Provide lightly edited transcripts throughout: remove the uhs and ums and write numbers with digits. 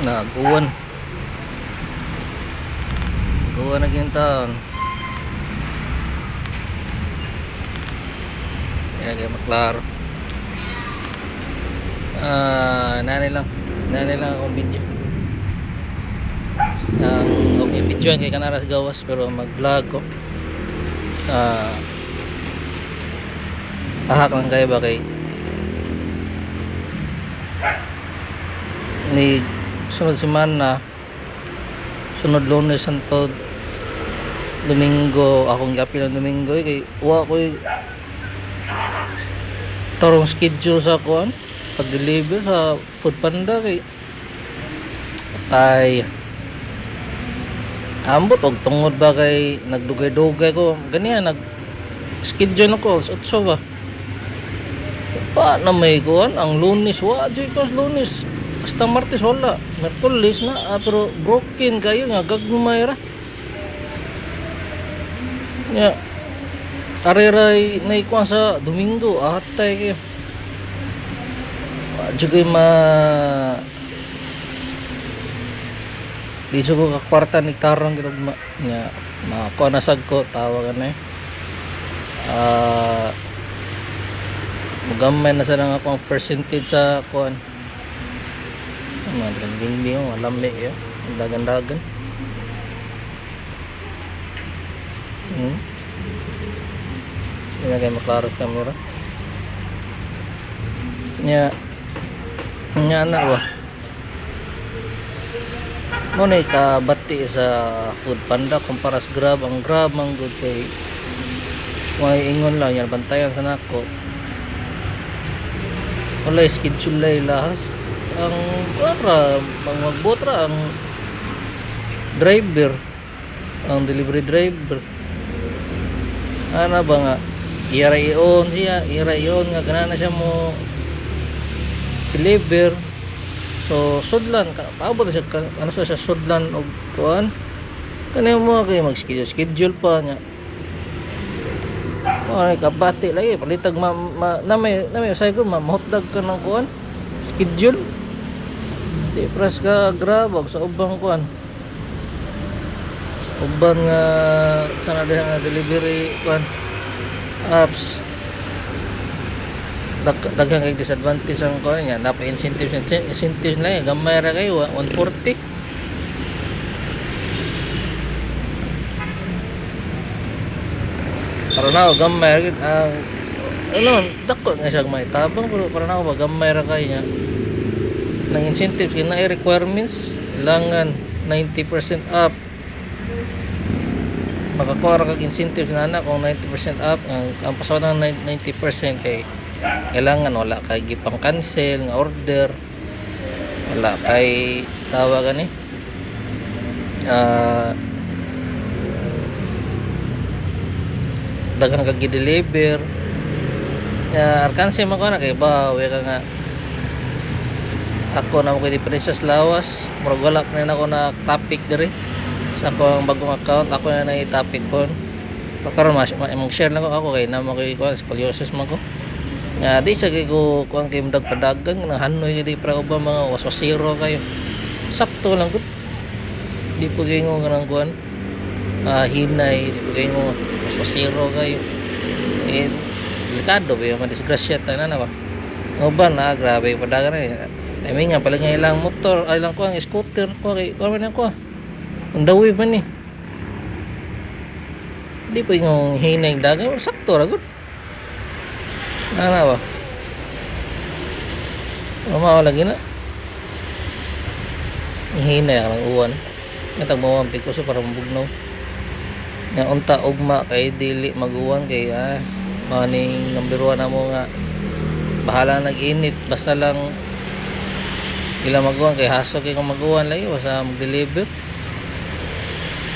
Naguwan. Guwan na gintaon. Kaya maklaro. Nani lang akong video. Okay, video kay kanara sa gawas pero mag-vlog ko. Ahak lang kayo ba kay ni sunod semana, sunod Lunes santo Domingo akong gapil ng Domingo kay wa ko tarong schedule sa kuan pag-deliver sa Food Panda kay patay ambot og tungod ba kay nagdugay-dugay ko ganiya nag schedule ko sa 8 ba pa na may kuan ang Lunes wa joy ko Lunes hasta Martes wala Merkulis na pero broken kayo nga gagmay ra nya ariray na ikuan sa Domingo atay kayo juga ma di ko kakwarta ni karong ginugma nya makuha nasag ko tawagan na mugamay na sa lang akong percentage sa kuan mga dingding yung alami yun dagan-dagan kayo maklaro sa camera nya na ba mo na ikabati sa Food Panda kumpara sa Grab ang Grab ang good kay may ingon lang yan bantayan sa nako wala schedule lay lahas ang para magbotra ang driver ang delivery driver ana ba nga ira-iyon nga ganana siya mo deliver so sudlan paabot siya ano siya sudlan og kuan kani mo kay mag-schedule pa nya ay kabati lagi palitag na may say ko mahotdag ka ng kuan schedule di pras ka grabag sa ubang kuan uban nga sana nga delivery kuan apps daghang kay disadvantage ang kuan nya napa incentives na gamay ra kayo 140 para na gamay ang ano dako nga siya may tabang pero para na ba gamay ra kayo nya ng incentives kina requirements ilangan 90% up makakuha ra kag incentives na kung 90% up ang pasawat ng 90% kay kailangan wala kay gipang cancel nga order wala kay tawagan dagan kag gi-deliver arkanse man ko na kay bawi ka nga ako na mo kay diferensya sa lawas murag wala na ako na topic diri sa akong bagong account ako na i-topic ko karon mag-share lang ako kay na mo kay kuan scoliosis man ko nga di sa kay ko kuan kay mdag padagan na hanoy di para uba mga waswasiro kayo sakto lang gud di po kay ngo ngarang kuan hinay di po kay ngo waswasiro kayo delikado ba yung madisgrasya tanan na ba uban na grabe padagan na timing nga pala nga ilang motor ay lang ko ang scooter ko kay ko man ko ang dawi man ni di po yung hinay dagan sakto ra gud ana ba mama lagi na hinay ang uwan natag mawampi ko sa para mabugnaw nga unta ugma kay dili maguwan kay maning number 1 na mo nga bahala nag-init basta lang ila maguwan kay haso kay kung maguwan lagi basta mag-deliver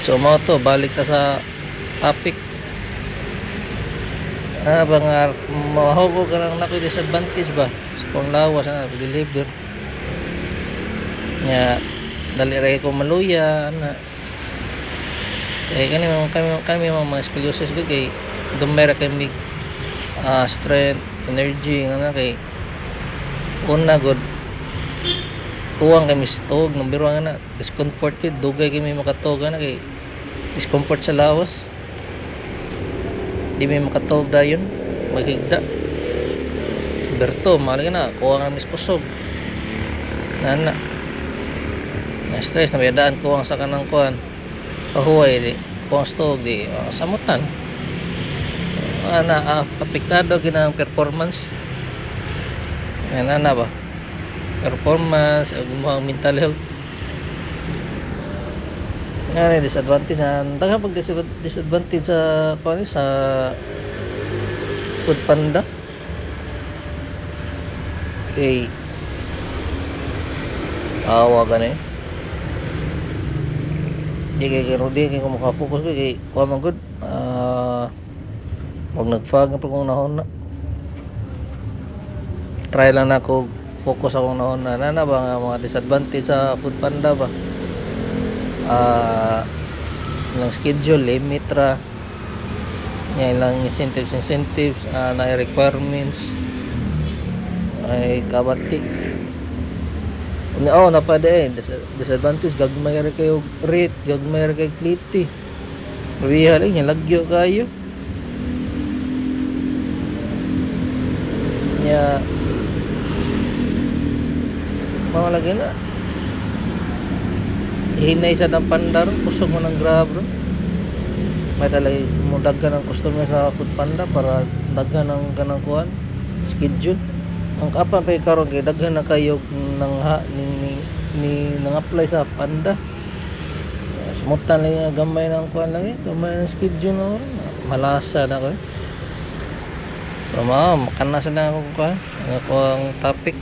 so mo to balik ka sa topic ba nga mahugo ka lang na disadvantage ba sa panglawas na deliver nya dali ray ko maluya na kami mga scoliosis big kay dumera kay strength energy nga kay una good tuwang kay mistog nang biro nga na discomfort kid dugay kay may makatog na kay discomfort sa lawas di may makatog dayon magigda berto mali na kuha nga miskusog na stress na mayadaan kuha sa kanang kuhan pahuway di kuha stog di samutan apektado ginang performance na ba performance ug mga mental health nga disadvantage na daghang pag disadvantage sa kuan sa food panda kay awa gani di kay ko makafocus ko kay kuha man good wag nagfag na kung nahon na try lang na ko focus akong nahon na ba nga mga disadvantage sa food panda ba ng schedule limit ra yan lang incentives na requirements ay kabati na pa disadvantage gagmay ra kayo rate gagmay ra kay quality biya lang yung lagyo kayo nya mga lagi na hinay sa ng pandar kusog mo ng grab bro may talay mo daggan ng customer sa food panda para daggan ng kanang kuhan schedule ang kapan pa karon kay daghan na kayo nang ni nang apply sa panda smutan lang gamay ng kuhan lang gamay ng schedule na malasa na ko so makanasan na ako kuhan ang topic